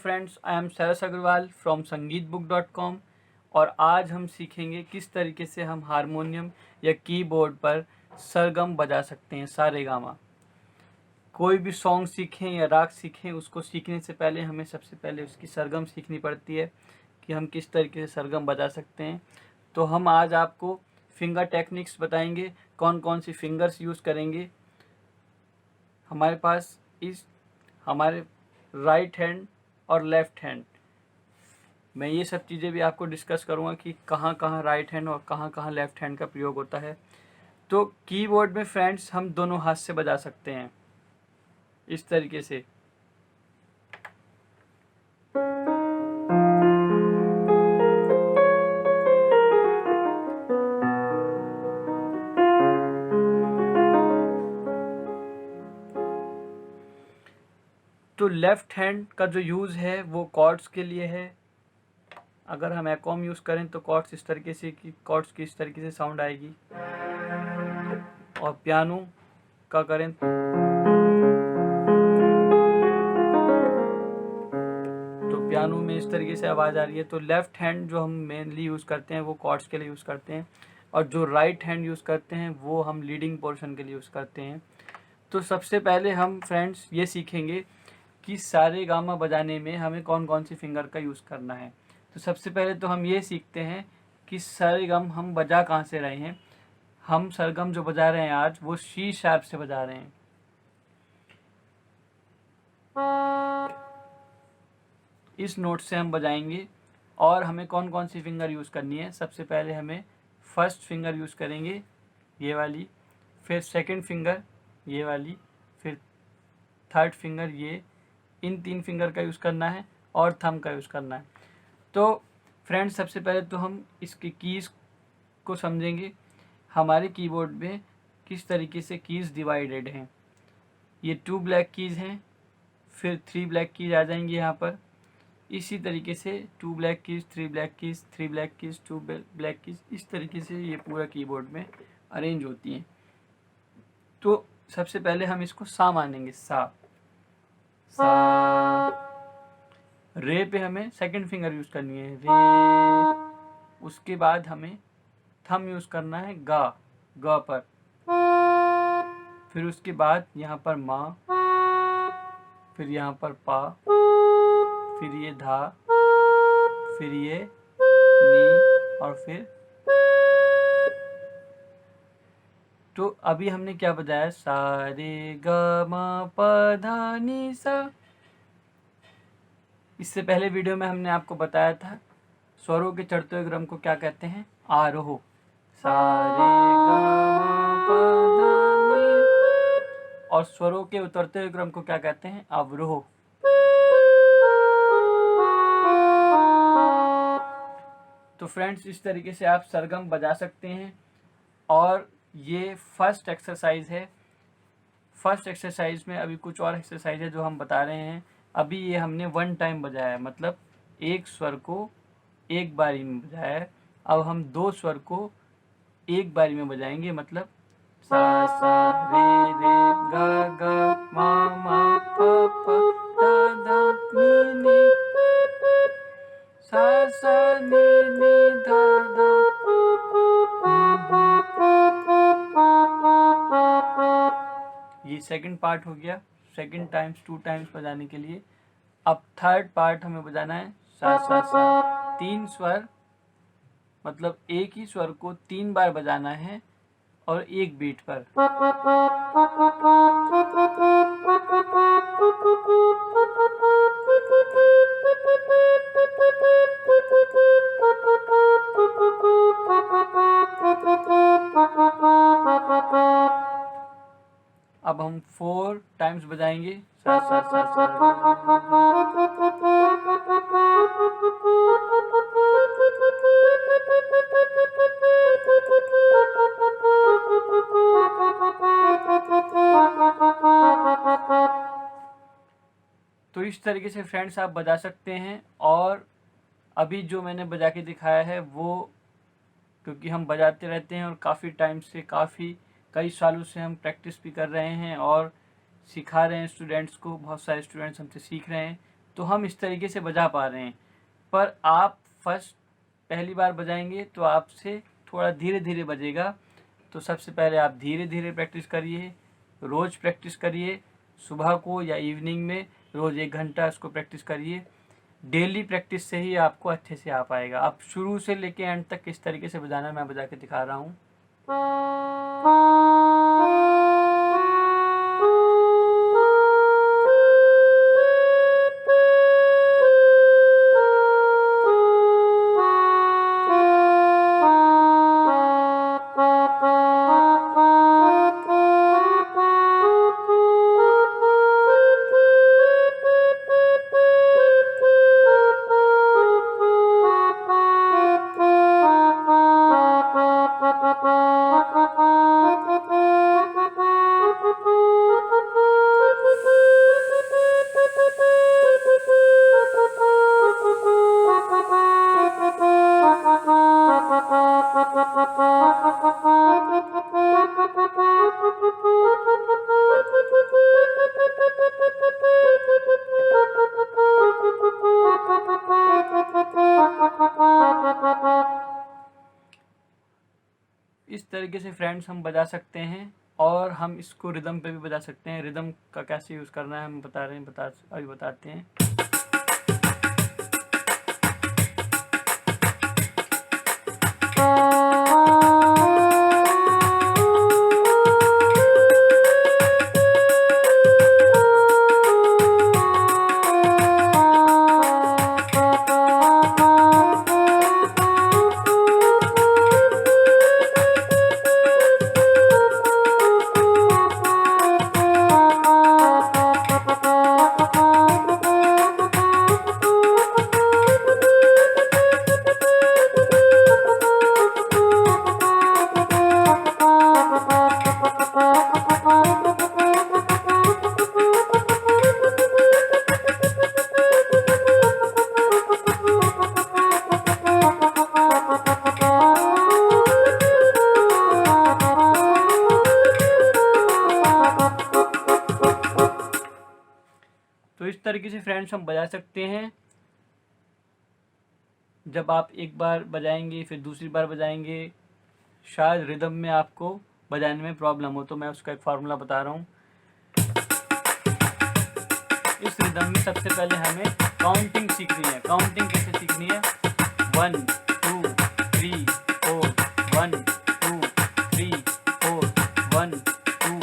Friends, I am Saras Agarwal from sangeetbook.com। और आज हम सीखेंगे किस तरीके से हम हारमोनियम या कीबोर्ड पर सरगम बजा सकते हैं, सारेगामा। कोई भी सॉन्ग सीखें या राग सीखें, उसको सीखने से पहले हमें सबसे पहले उसकी सरगम सीखनी पड़ती है कि हम किस तरीके से सरगम बजा सकते हैं। तो हम आज आपको फिंगर टेक्निक्स बताएंगे, कौन कौन सी फिंगर्स यूज़ करेंगे हमारे पास हमारे राइट हैंड और लेफ़्ट हैंड। मैं ये सब चीज़ें भी आपको डिस्कस करूँगा कि कहाँ कहाँ राइट हैंड और कहाँ कहाँ लेफ़्ट हैंड का प्रयोग होता है। तो कीबोर्ड में फ्रेंड्स हम दोनों हाथ से बजा सकते हैं इस तरीके से। तो लेफ़्ट हैंड का जो यूज़ है वो कॉर्ड्स के लिए है। अगर हम एकॉम यूज़ करें तो कॉर्ड्स इस तरीके से की इस तरीके से साउंड आएगी, और पियानो का करें तो पियानो में इस तरीके से आवाज़ आ रही है। तो लेफ़्ट हैंड जो हम मेनली यूज़ करते हैं वो कॉर्ड्स के लिए यूज़ करते हैं, और जो राइट हैंड यूज़ करते हैं वो हम लीडिंग पोर्शन के लिए यूज़ करते हैं। तो सबसे पहले हम फ्रेंड्स ये सीखेंगे कि सारेगामा बजाने में हमें कौन कौन सी फिंगर का यूज़ करना है। तो सबसे पहले तो हम ये सीखते हैं कि सारेगम हम बजा कहाँ से रहे हैं। हम सरगम जो बजा रहे हैं आज वो सी शार्प से बजा रहे हैं। इस नोट से हम बजाएंगे, और हमें कौन कौन सी फिंगर यूज़ करनी है। सबसे पहले हमें फर्स्ट फिंगर यूज़ करेंगे, ये वाली, फिर सेकंड फिंगर ये वाली, फिर थर्ड फिंगर ये। इन 3 फिंगर का यूज़ करना है और थंब का यूज़ करना है। तो फ्रेंड्स, सबसे पहले तो हम इसकी कीज़ को समझेंगे। हमारे कीबोर्ड में किस तरीके से कीज़ डिवाइडेड हैं। ये 2 ब्लैक कीज़ हैं, फिर 3 ब्लैक कीज़ आ जाएंगी यहाँ पर। इसी तरीके से 2 black keys, 3 black keys, 3 black keys, 2 black keys, इस तरीके से ये पूरा कीबोर्ड में अरेंज होती हैं। तो सबसे पहले हम इसको सा मानेंगे, सा। रे पे हमें सेकंड फिंगर यूज़ करनी है, रे। उसके बाद हमें थंब यूज़ करना है, गा, ग पर। फिर उसके बाद यहाँ पर मा, फिर यहाँ पर पा, फिर ये धा, फिर ये नी, और फिर। तो अभी हमने क्या बजाया, सा रे ग म प धा नी सा। इससे पहले वीडियो में हमने आपको बताया था स्वरों के चढ़ते हुए क्रम को क्या कहते हैं, आरोह। सा रे ग म प धा नी। और स्वरों के उतरते हुए क्रम को क्या कहते हैं, अवरोह। तो फ्रेंड्स, इस तरीके से आप सरगम बजा सकते हैं। और ये फर्स्ट एक्सरसाइज है। फर्स्ट एक्सरसाइज में अभी कुछ और एक्सरसाइज है जो हम बता रहे हैं। अभी ये हमने 1 टाइम बजाया है, मतलब एक स्वर को एक बारी में बजाया है। अब हम 2 स्वर को एक बारी में बजाएंगे, मतलब सा सा रे रे गा गा मा मा पा पा धा धा नी नी, सा सा नी नी धा धा। ये सेकंड पार्ट हो गया, सेकंड टाइम्स 2 टाइम्स बजाने के लिए। अब थर्ड पार्ट हमें बजाना है सा सा सा। 3 स्वर, मतलब एक ही स्वर को 3 बार बजाना है, और एक बीट पर। अब हम 4 टाइम्स बजाएंगे, सा सा सा सा। तो इस तरीके से फ्रेंड्स आप बजा सकते हैं। और अभी जो मैंने बजा के दिखाया है वो, क्योंकि हम बजाते रहते हैं और काफ़ी टाइम से, कई सालों से हम प्रैक्टिस भी कर रहे हैं और सिखा रहे हैं स्टूडेंट्स को। बहुत सारे स्टूडेंट्स हमसे सीख रहे हैं। तो हम इस तरीके से बजा पा रहे हैं। पर आप पहली बार बजाएंगे तो आपसे थोड़ा धीरे धीरे बजेगा। तो सबसे पहले आप धीरे धीरे प्रैक्टिस करिए, रोज़ प्रैक्टिस करिए, सुबह को या इवनिंग में रोज़ 1 घंटा इसको प्रैक्टिस करिए। डेली प्रैक्टिस से ही आपको अच्छे से आ पाएगा। अब शुरू से लेके एंड तक किस तरीके से बजाना मैं बजा के दिखा रहा हूँ। इस तरीके से फ्रेंड्स हम बजा सकते हैं और हम इसको रिदम पे भी बजा सकते हैं। रिदम का कैसे यूज़ करना है हम अभी बताते हैं। तो इस तरीके से फ्रेंड्स हम बजा सकते हैं। जब आप एक बार बजाएंगे फिर दूसरी बार बजाएंगे, शायद रिदम में आपको बजाने में प्रॉब्लम हो, तो मैं उसका एक फार्मूला बता रहा हूँ। इस रिदम में सबसे पहले हमें काउंटिंग सीखनी है। काउंटिंग कैसे सीखनी है? 1 2 3 4 1 2 3 4 1 2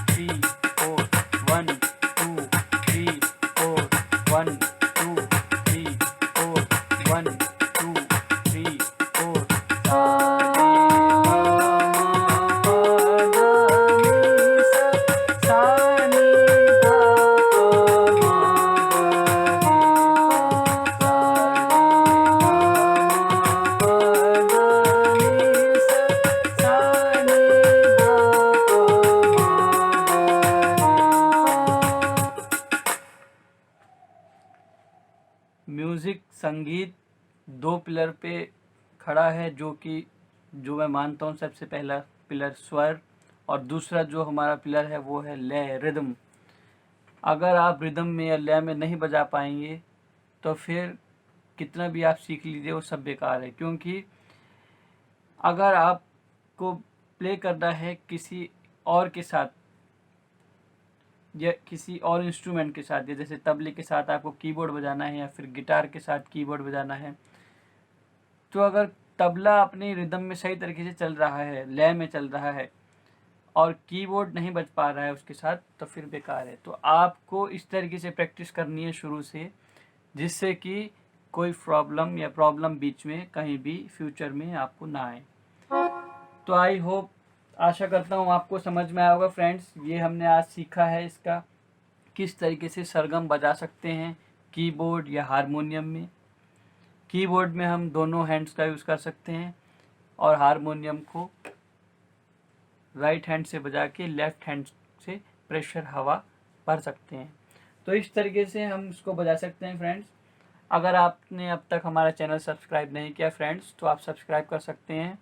3 4 1 2 3 4 1 2 3 4 1 2 3 4 म्यूज़िक संगीत 2 पिलर पे खड़ा है, जो मैं मानता हूँ। सबसे पहला पिलर स्वर और दूसरा जो हमारा पिलर है वो है लय, रिदम। अगर आप रिदम में या लय में नहीं बजा पाएंगे तो फिर कितना भी आप सीख लीजिए वो सब बेकार है। क्योंकि अगर आपको प्ले करना है किसी और के साथ या किसी और इंस्ट्रूमेंट के साथ, या जैसे तबले के साथ आपको कीबोर्ड बजाना है या फिर गिटार के साथ कीबोर्ड बजाना है, तो अगर तबला अपनी रिदम में सही तरीके से चल रहा है, लय में चल रहा है और कीबोर्ड नहीं बज पा रहा है उसके साथ, तो फिर बेकार है। तो आपको इस तरीके से प्रैक्टिस करनी है शुरू से, जिससे कि कोई प्रॉब्लम बीच में कहीं भी फ्यूचर में आपको ना आए। तो आई होप, आशा करता हूँ आपको समझ में आया होगा फ्रेंड्स। ये हमने आज सीखा है इसका किस तरीके से सरगम बजा सकते हैं कीबोर्ड या हारमोनियम में। कीबोर्ड में हम दोनों हैंड्स का यूज़ कर सकते हैं और हारमोनियम को राइट हैंड से बजा के लेफ्ट हैंड से प्रेशर हवा भर सकते हैं। तो इस तरीके से हम इसको बजा सकते हैं फ्रेंड्स। अगर आपने अब तक हमारा चैनल सब्सक्राइब नहीं किया फ्रेंड्स, तो आप सब्सक्राइब कर सकते हैं